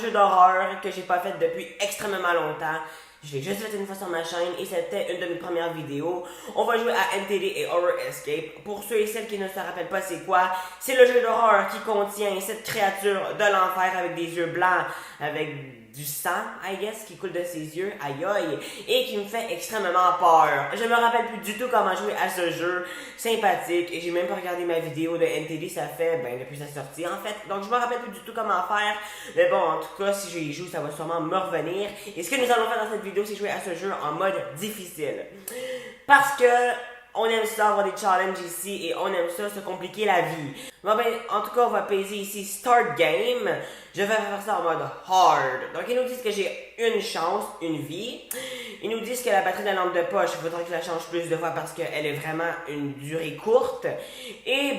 jeu d'horreur que j'ai pas fait depuis extrêmement longtemps. Je l'ai juste fait une fois sur ma chaîne et c'était une de mes premières vidéos. On va jouer à NTD et Horror Escape. Pour ceux et celles qui ne se rappellent pas c'est quoi, c'est le jeu d'horreur qui contient cette créature de l'enfer avec des yeux blancs, avec du sang, I guess, qui coule de ses yeux, aïe aïe, et qui me fait extrêmement peur. Je me rappelle plus du tout comment jouer à ce jeu, sympathique, et j'ai même pas regardé ma vidéo de NTD, ça fait, depuis sa sortie en fait, donc je me rappelle plus du tout comment faire, mais bon, en tout cas, si je y joue, ça va sûrement me revenir, et ce que nous allons faire dans cette vidéo, c'est jouer à ce jeu en mode difficile. Parce que, on aime ça avoir des challenges ici et on aime ça se compliquer la vie. Bon en tout cas, on va peser ici Start Game. Je vais faire ça en mode Hard. Donc, ils nous disent que j'ai une chance, une vie. Ils nous disent que la batterie de la lampe de poche, il faudra que je la change plus de fois parce qu'elle est vraiment une durée courte. Et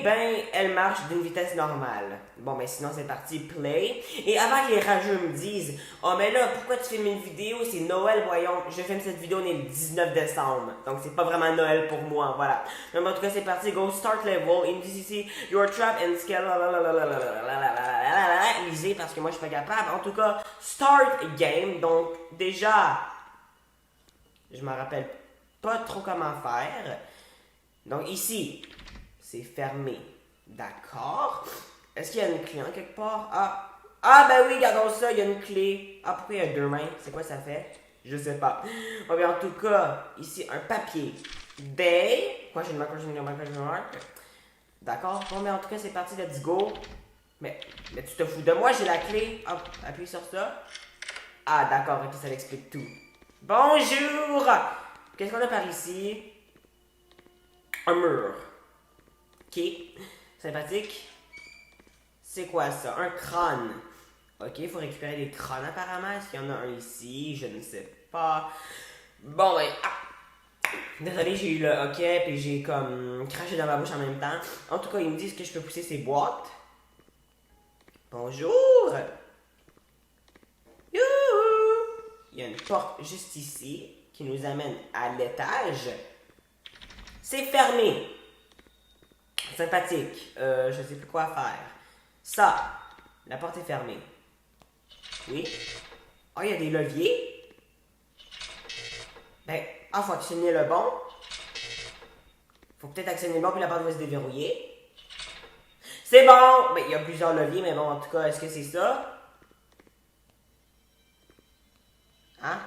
elle marche d'une vitesse normale. Bon, sinon, c'est parti, play. Et avant que les rageux me disent, oh, mais là, pourquoi tu filmes une vidéo? C'est Noël, voyons. Je filme cette vidéo, on est le 19 décembre. Donc, c'est pas vraiment Noël pour moi, voilà. Mais en tout cas, c'est parti, go start level. Ils me disent ici, you're trapped and scared. Lisez parce que moi, je suis pas capable. En tout cas, start game. Donc, déjà, je me rappelle pas trop comment faire. Donc, ici, c'est fermé. D'accord. Est-ce qu'il y a une clé en quelque part? Ah, oui, regardons ça, il y a une clé. Ah, pourquoi il y a deux mains? C'est quoi ça fait? Je sais pas. Bon, en tout cas, ici, un papier. Day. Question mark. D'accord. Bon, en tout cas, c'est parti, let's go. Mais tu te fous de moi, j'ai la clé. Hop, appuie sur ça. Ah, d'accord, ok, ça l'explique tout. Bonjour! Qu'est-ce qu'on a par ici? Un mur. Ok, sympathique. C'est quoi ça? Un crâne. Ok, il faut récupérer des crânes apparemment. Est-ce qu'il y en a un ici? Je ne sais pas. Bon, désolé, j'ai eu le ok, puis j'ai comme craché dans ma bouche en même temps. En tout cas, ils me disent que je peux pousser ces boîtes. Bonjour! Youhou! Il y a une porte juste ici qui nous amène à l'étage. C'est fermé. Sympathique. Je sais plus quoi faire. Ça, la porte est fermée. Oui. Oh, il y a des leviers. Faut actionner le bon. Faut peut-être actionner le bon puis la porte va se déverrouiller. C'est bon! Il y a plusieurs leviers, mais bon, en tout cas, est-ce que c'est ça? Hein?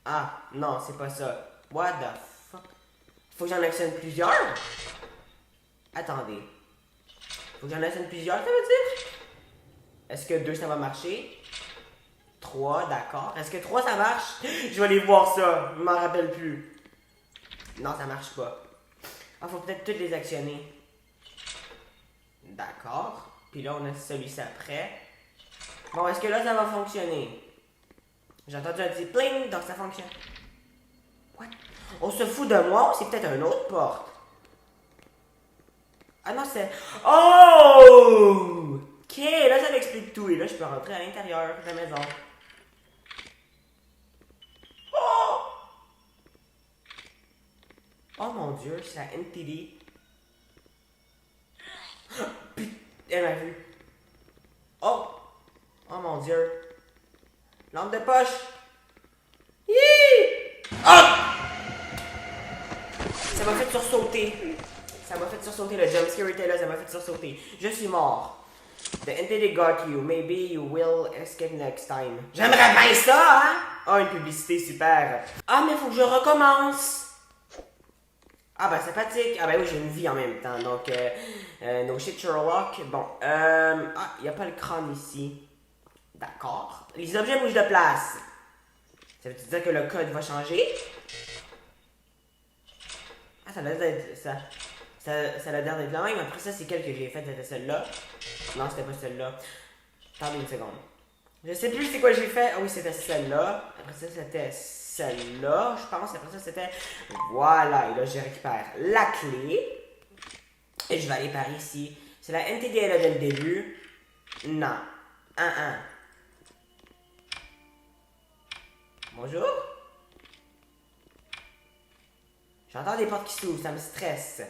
Ah, non, c'est pas ça. What the fuck? Faut que j'en actionne plusieurs? Attendez. Faut que j'en actionne plusieurs, ça veut dire? Est-ce que 2, ça va marcher? 3, d'accord. Est-ce que 3, ça marche? Je vais aller voir ça. Je m'en rappelle plus. Non, ça marche pas. Ah, faut peut-être toutes les actionner. D'accord. Puis là, on a celui-ci après. Bon, est-ce que là, ça va fonctionner? J'ai entendu un petit pling, donc ça fonctionne. What? On se fout de moi ou c'est peut-être une autre porte? Ah non, c'est... Oh! Ok, là, ça m'explique tout. Et là, je peux rentrer à l'intérieur de la maison. Oh! Oh mon Dieu, c'est la NTD. Elle m'a vu. Oh! Oh mon Dieu. Lampe de poche. Hi! Ah! Ça m'a fait sursauter. Ça m'a fait sursauter. Le jumpscare était là, ça m'a fait sursauter. Je suis mort. The entity got you. Maybe you will escape next time. J'aimerais bien ça, hein? Oh, une publicité super. Ah, mais faut que je recommence. Ah, sympathique. Ah, oui, j'ai une vie en même temps. Donc, no shit Sherlock. Bon, il n'y a pas le crâne ici. D'accord. Les objets bougent de place. Ça veut dire que le code va changer? Ah, ça a l'air d'être ça. Ça a l'air d'être la même. Après ça, c'est quelle que j'ai faite? C'était celle-là? Non, c'était pas celle-là. Attendez une seconde. Je sais plus c'est quoi j'ai fait. Ah oui, c'était celle-là. Après ça, c'était celle-là, je pense. Après ça, c'était... Voilà. Et là, je récupère la clé. Et je vais aller par ici. C'est la NTD là dès le début. Non. Bonjour. J'entends des portes qui s'ouvrent, ça me stresse.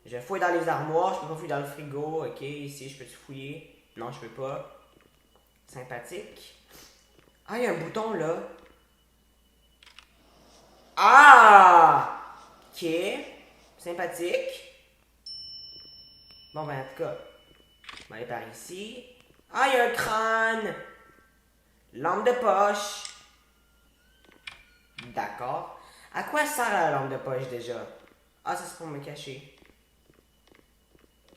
Je fouille dans les armoires, je peux pas fouiller dans le frigo. Ok, ici, je peux-tu fouiller? Non, je peux pas. Sympathique. Ah, il y a un bouton là. Ah! Ok. Sympathique. Bon, ben, en tout cas, on va aller par ici. Ah, il y a un crâne. Lampe de poche. D'accord. À quoi sert la lampe de poche déjà? Ah, ça c'est pour me cacher.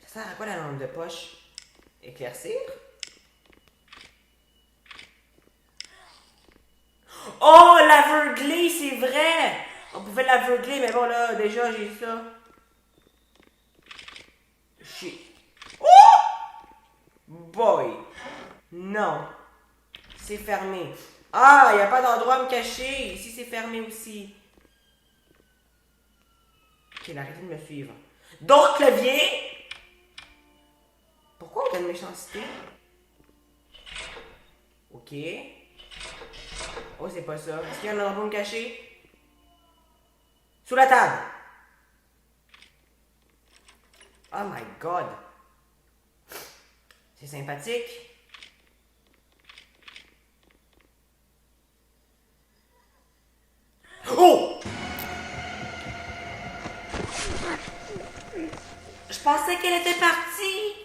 Ça sert à quoi la lampe de poche? Éclaircir? Oh, l'aveugler, c'est vrai! On pouvait l'aveugler, mais bon là, déjà j'ai ça. Shit. Oh! Boy. Non. C'est fermé. Ah, il n'y a pas d'endroit à me cacher. Ici, c'est fermé aussi. Ok, arrêtez de me suivre. D'autres claviers? Pourquoi autant de méchanceté? Ok. Oh, c'est pas ça. Est-ce qu'il y a un endroit à me cacher? Sous la table. Oh my god. C'est sympathique. Oh! Je pensais qu'elle était partie.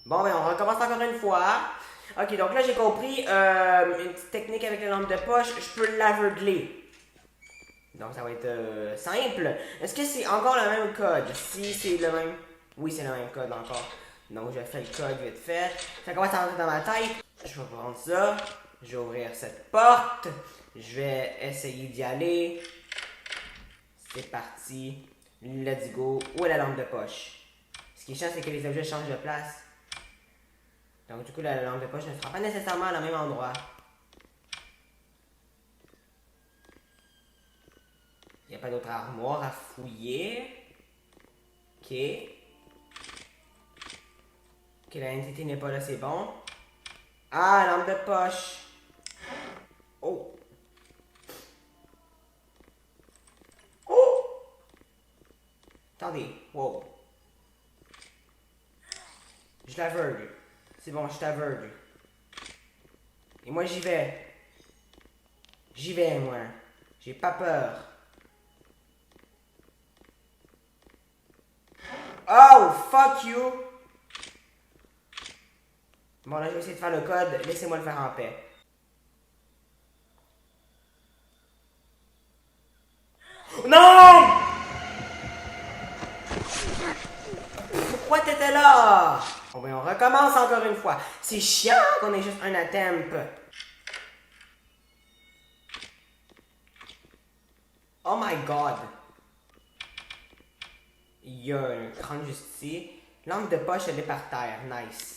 Bon, ben on recommence encore une fois. Ok, donc là j'ai compris une petite technique avec la lampe de poche. Je peux l'aveugler. Donc ça va être simple. Est-ce que c'est encore le même code? Si c'est le même... Oui, c'est le même code encore. Donc je fais le code vite fait. Ça commence à rentrer dans ma tête. Je vais prendre ça. Je vais ouvrir cette porte. Je vais essayer d'y aller. C'est parti. Let's go. Où est la lampe de poche? Ce qui est chiant, c'est que les objets changent de place. Donc du coup, la lampe de poche ne sera pas nécessairement au même endroit. Il n'y a pas d'autre armoire à fouiller. Ok. Ok, la entité n'est pas là, c'est bon. Ah, lampe de poche. Oh. Oh. Attendez. Wow. Je l'aveugle. C'est bon, je t'aveugle. Et moi, j'y vais. J'y vais, moi. J'ai pas peur. Oh, fuck you. Bon, là, je vais essayer de faire le code. Laissez-moi le faire en paix. Non! Pourquoi t'étais là? Bon, ben, on recommence encore une fois. C'est chiant qu'on ait juste un attempt. Oh my god. Il y a un crâne juste ici. Lampe de poche, elle est par terre. Nice.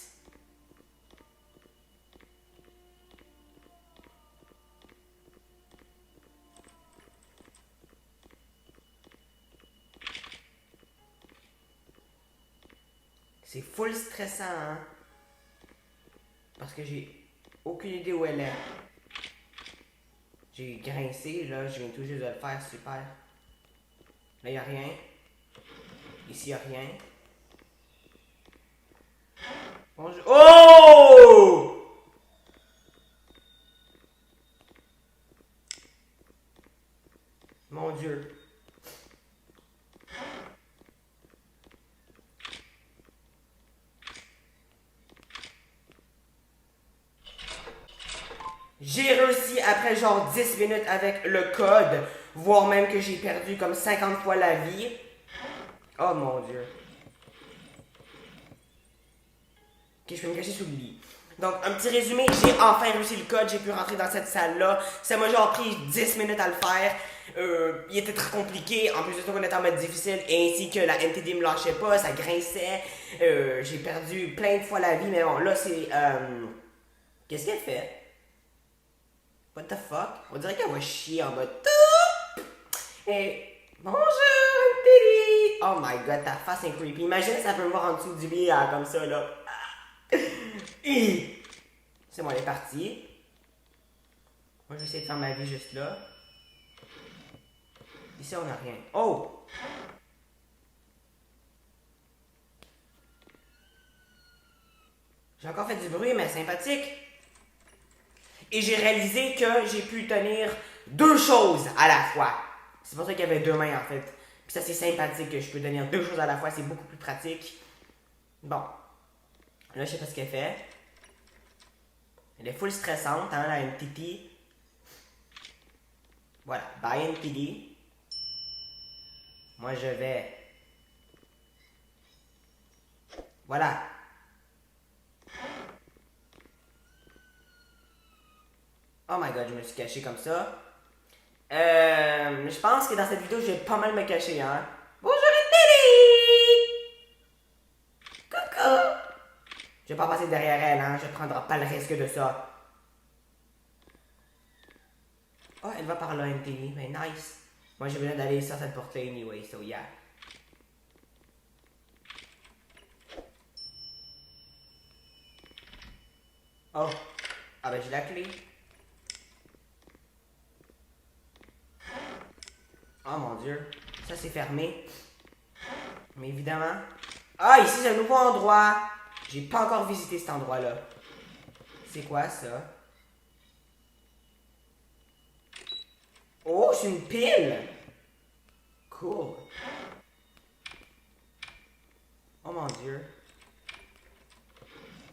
C'est full stressant, hein? Parce que j'ai aucune idée où elle est. J'ai grincé, là, je viens tout juste de le faire, super. Là, il a rien. Ici, il a rien. Bonjour. Oh! Mon Dieu. J'ai réussi après genre 10 minutes avec le code, voire même que j'ai perdu comme 50 fois la vie. Oh mon Dieu. Ok, je peux me cacher sous le lit. Donc, un petit résumé, j'ai enfin réussi le code, j'ai pu rentrer dans cette salle-là. Ça m'a genre pris 10 minutes à le faire. Il était très compliqué, en plus de ça qu'on était en mode difficile, ainsi que la NTD me lâchait pas, ça grinçait. J'ai perdu plein de fois la vie, mais bon, là c'est... Qu'est-ce qu'elle fait? What the fuck? On dirait qu'elle va chier en mode... Et... Bonjour, NTD! Oh my god, ta face est creepy. Imagine ça peut me voir en dessous du lit, comme ça, là. C'est bon, elle est partie. Moi, je vais essayer de faire ma vie juste là. Ici, on n'a rien. Oh! J'ai encore fait du bruit, mais sympathique. Et j'ai réalisé que j'ai pu tenir deux choses à la fois. C'est pour ça qu'il y avait deux mains en fait. Puis ça c'est sympathique que je peux tenir deux choses à la fois, c'est beaucoup plus pratique. Bon. Là je sais pas ce qu'elle fait. Elle est full stressante, hein, la NTT. Voilà, bye NTT. Moi je vais... Voilà. Oh my god, je me suis caché comme ça. Je pense que dans cette vidéo, je vais pas mal me cacher, hein. Bonjour Teddy! Coucou! Je vais pas passer derrière elle, hein. Je prendrai pas le risque de ça. Oh, elle va par là, MTV. Mais nice. Moi, j'ai besoin d'aller sur cette porte-là anyway, so yeah. Oh. Ah ben, j'ai la clé. Oh mon dieu. Ça, c'est fermé. Mais évidemment... Ah, ici, c'est un nouveau endroit. J'ai pas encore visité cet endroit-là. C'est quoi, ça? Oh, c'est une pile! Cool. Oh mon dieu.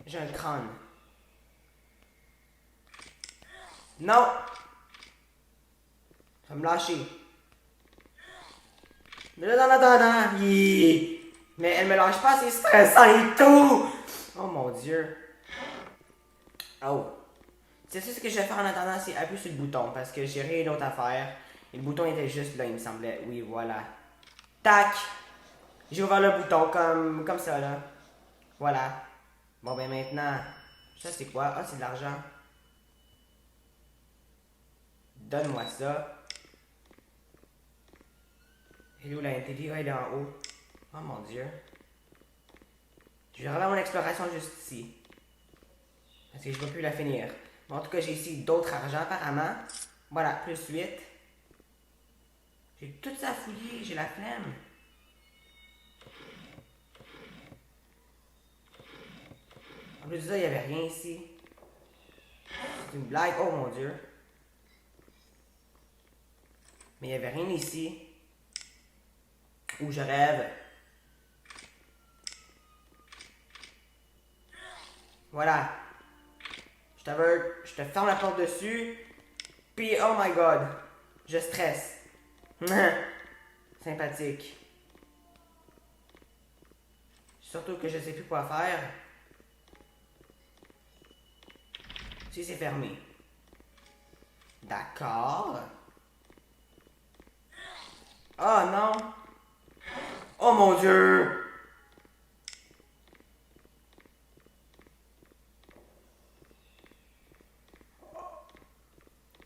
J'ai un crâne. Non! Ça va me lâcher. Mais là, non. Mais elle me lâche pas, c'est stressant et tout! Oh mon dieu. Oh. Tu sais ce que je vais faire en attendant, c'est appuyer sur le bouton parce que j'ai rien d'autre à faire. Et le bouton était juste là, il me semblait. Oui, voilà. Tac! J'ai ouvert le bouton comme ça, là. Voilà. Bon, ben maintenant, ça c'est quoi? Ah, c'est de l'argent. Donne-moi ça. Elle est où la NTD? Ah, elle est en haut. Oh mon dieu. Je vais refaire mon exploration juste ici. Parce que je ne vais plus la finir. Bon, en tout cas, j'ai ici d'autres argent apparemment. Voilà, plus 8. J'ai tout ça fouillé, j'ai la flemme. En plus de ça, il n'y avait rien ici. C'est une blague, oh mon dieu. Mais il n'y avait rien ici. Où je rêve. Voilà. Je t'aveugle, je te ferme la porte dessus. Puis, oh my god. Je stresse. Sympathique. Surtout que je sais plus quoi faire. Si c'est fermé. D'accord. Oh non. Oh mon dieu.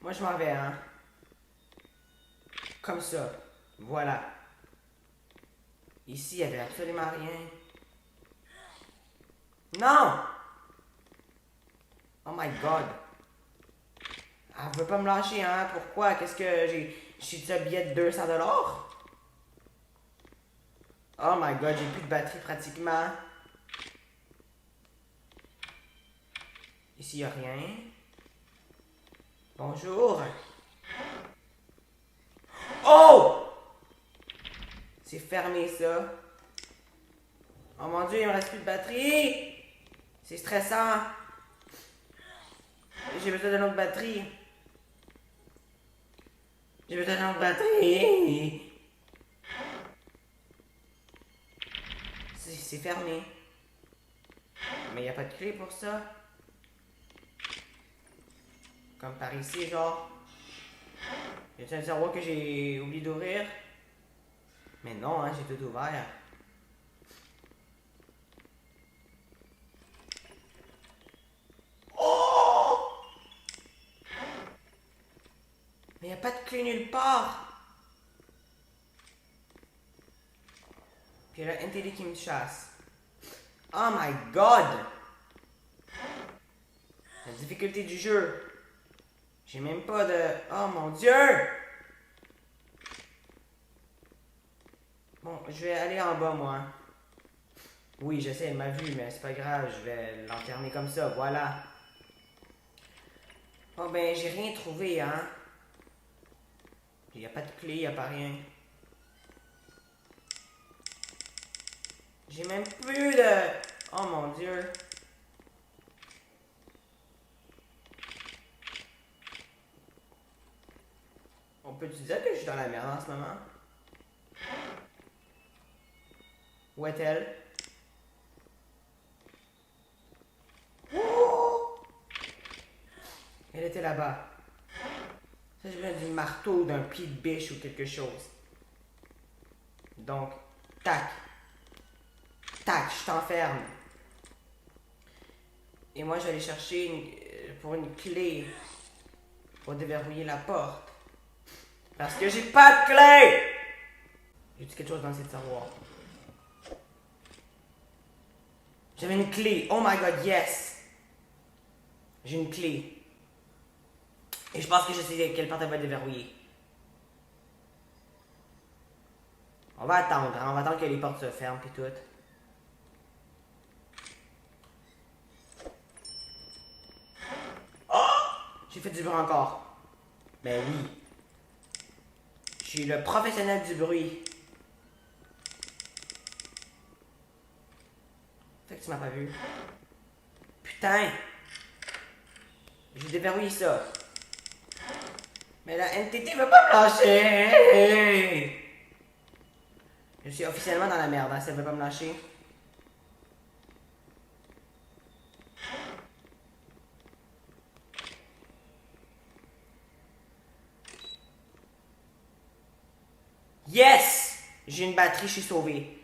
Moi je m'en vais, hein. Comme ça. Voilà. Ici, il n'y avait absolument rien. Non! Oh my god. Elle veut pas me lâcher, hein? Pourquoi? Qu'est-ce que j'ai un billet de 200$? Oh my god, j'ai plus de batterie pratiquement. Ici, il n'y a rien. Bonjour. Oh! C'est fermé, ça. Oh mon dieu, il me reste plus de batterie. C'est stressant. J'ai besoin d'une autre batterie. J'ai besoin d'une autre batterie. C'est fermé. Mais il n'y a pas de clé pour ça. Comme par ici, genre. Y a-t-il un tiroir que j'ai oublié d'ouvrir? Mais non, hein, j'ai tout ouvert. Oh! Mais il n'y a pas de clé nulle part. Puis il y a la NTD qui me chasse. Oh my god! La difficulté du jeu. J'ai même pas de... Oh mon dieu! Bon, je vais aller en bas, moi. Oui, je sais, elle m'a vu, mais c'est pas grave, je vais l'enfermer comme ça, voilà. Oh ben, j'ai rien trouvé, hein. Il y a pas de clé, y a pas rien. J'ai même plus de... Oh mon Dieu. On peut-tu dire que je suis dans la merde en ce moment? Où est-elle? Oh! Elle était là-bas. Ça, j'ai besoin du marteau, d'un pied de biche ou quelque chose. Donc, tac. Tac, je t'enferme. Et moi, je vais aller chercher pour une clé pour déverrouiller la porte. Parce que j'ai pas de clé! J'ai dit quelque chose dans cette tiroir. J'avais une clé. Oh my god, yes! J'ai une clé. Et je pense que je sais quelle porte elle va déverrouiller. On va attendre, hein? On va attendre que les portes se ferment puis tout. J'ai fait du bruit encore. Ben oui. Je suis le professionnel du bruit. Fait que tu m'as pas vu. Putain! J'ai déverrouillé ça. Mais la NTT veut pas me lâcher! Je suis officiellement dans la merde, hein, si elle veut pas me lâcher. Yes! J'ai une batterie, je suis sauvé.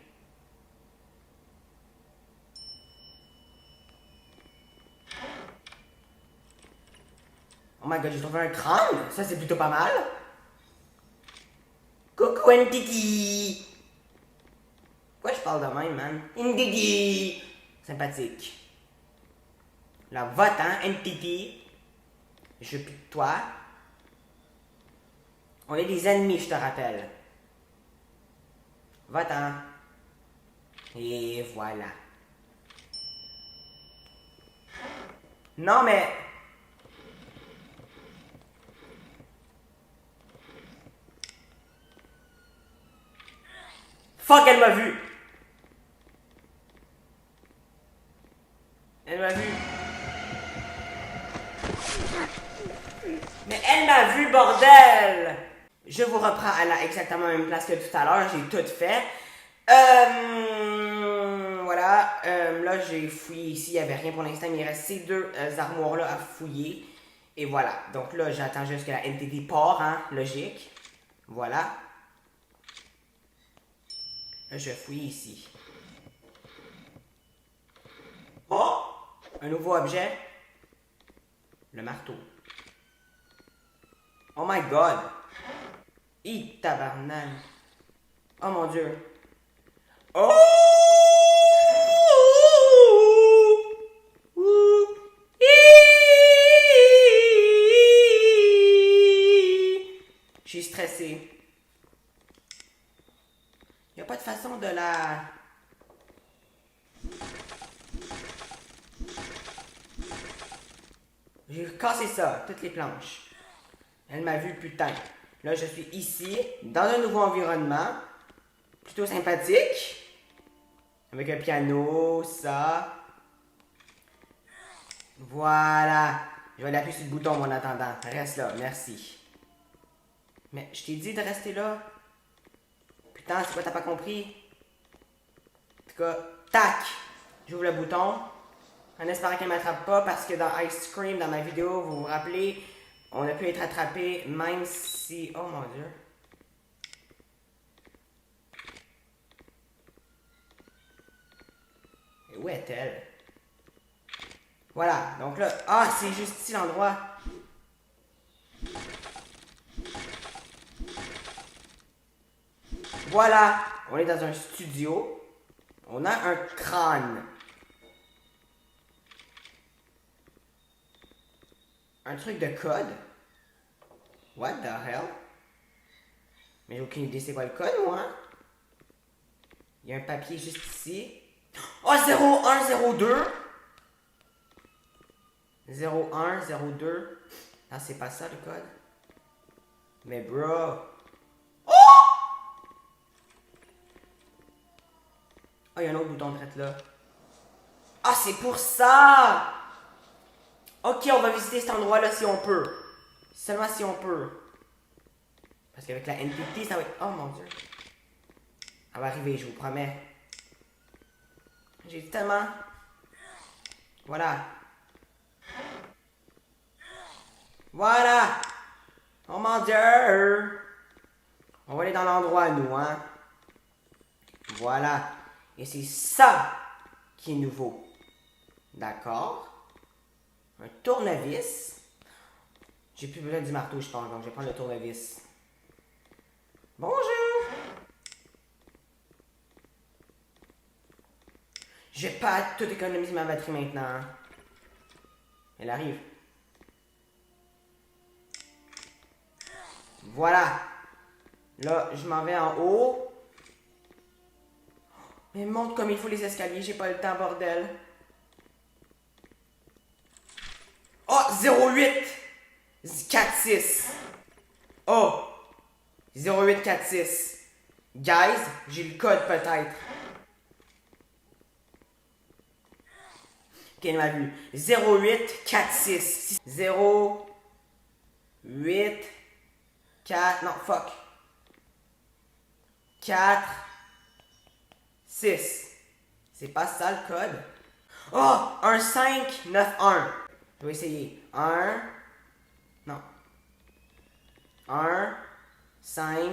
Oh my god, j'ai trouvé un crâne! Ça, c'est plutôt pas mal. Coucou, NTT! Pourquoi je parle de même, man? NTT! Sympathique. Là, va-t'en, NTT. Je veux plus de toi. On est des ennemis, je te rappelle. Va-t'en. Et voilà. Non, mais... Fuck, elle m'a vu! Elle m'a vu. Mais elle m'a vu, bordel! Je vous reprends à la exactement même place que tout à l'heure. J'ai tout fait. Voilà. Là, j'ai fouillé ici. Il n'y avait rien pour l'instant. Mais il reste ces deux armoires-là à fouiller. Et voilà. Donc là, j'attends juste que la NTT part, hein. Logique. Voilà. Là, je fouille ici. Oh! Un nouveau objet. Le marteau. Oh my god! Hi, tabarnane. Oh mon dieu. Oh! Je suis stressé. Il n'y a pas de façon de la... J'ai cassé ça, toutes les planches. Elle m'a vu, putain. Là, je suis ici, dans un nouveau environnement. Plutôt sympathique. Avec un piano, ça. Voilà. Je vais aller appuyer sur le bouton en attendant. Reste là, merci. Mais je t'ai dit de rester là. Putain, c'est quoi, t'as pas compris? En tout cas, tac! J'ouvre le bouton. En espérant qu'elle m'attrape pas, parce que dans Ice Cream, dans ma vidéo, vous vous rappelez, on a pu être attrapé, même si... Oh mon dieu. Et où est-elle? Voilà, donc là... Ah, c'est juste ici l'endroit. Voilà, on est dans un studio. On a un crâne. Un truc de code. What the hell? Mais j'ai aucune idée c'est quoi le code, moi. Il y a un papier juste ici. Oh, 0102. 0102. Ah, c'est pas ça le code. Mais bro. Oh! Ah, il y a un autre bouton de traite là. Ah, c'est pour ça! Ok, on va visiter cet endroit-là si on peut. Seulement si on peut. Parce qu'avec la NPT, ça va être... Oh mon dieu. Elle va arriver, je vous promets. J'ai tellement... Voilà. Voilà! Oh mon dieu! On va aller dans l'endroit, nous, hein. Voilà. Et c'est ça qui est nouveau. D'accord? Un tournevis. J'ai plus besoin du marteau, je pense, donc je vais prendre le tournevis. Bonjour! Je vais pas tout économiser ma batterie maintenant. Elle arrive. Voilà. Là, je m'en vais en haut. Mais monte comme il faut les escaliers, j'ai pas le temps, bordel. Oh, 08 46. Oh, 0846. Guys, j'ai le code peut-être. Ok, il m'a vu. 0846. 08 4. Non, fuck. 4 6. C'est pas ça le code. Oh, 1591. Je vais essayer. 1. Non. 1 5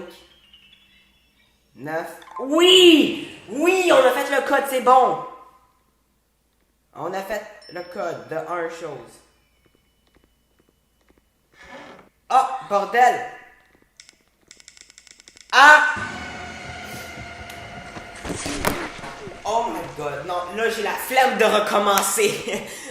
9. Oui! Oui, on a fait le code, c'est bon. On a fait le code de 1 chose. Oh, bordel! Ah! Oh my god, non, là j'ai la flemme de recommencer.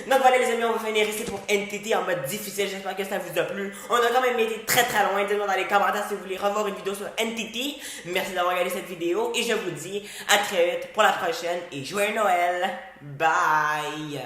Donc voilà les amis, on va finir ici pour NTT en mode difficile, j'espère que ça vous a plu. On a quand même été très très loin, dites-moi dans les commentaires si vous voulez revoir une vidéo sur NTT. Merci d'avoir regardé cette vidéo et je vous dis à très vite pour la prochaine et joyeux Noël. Bye!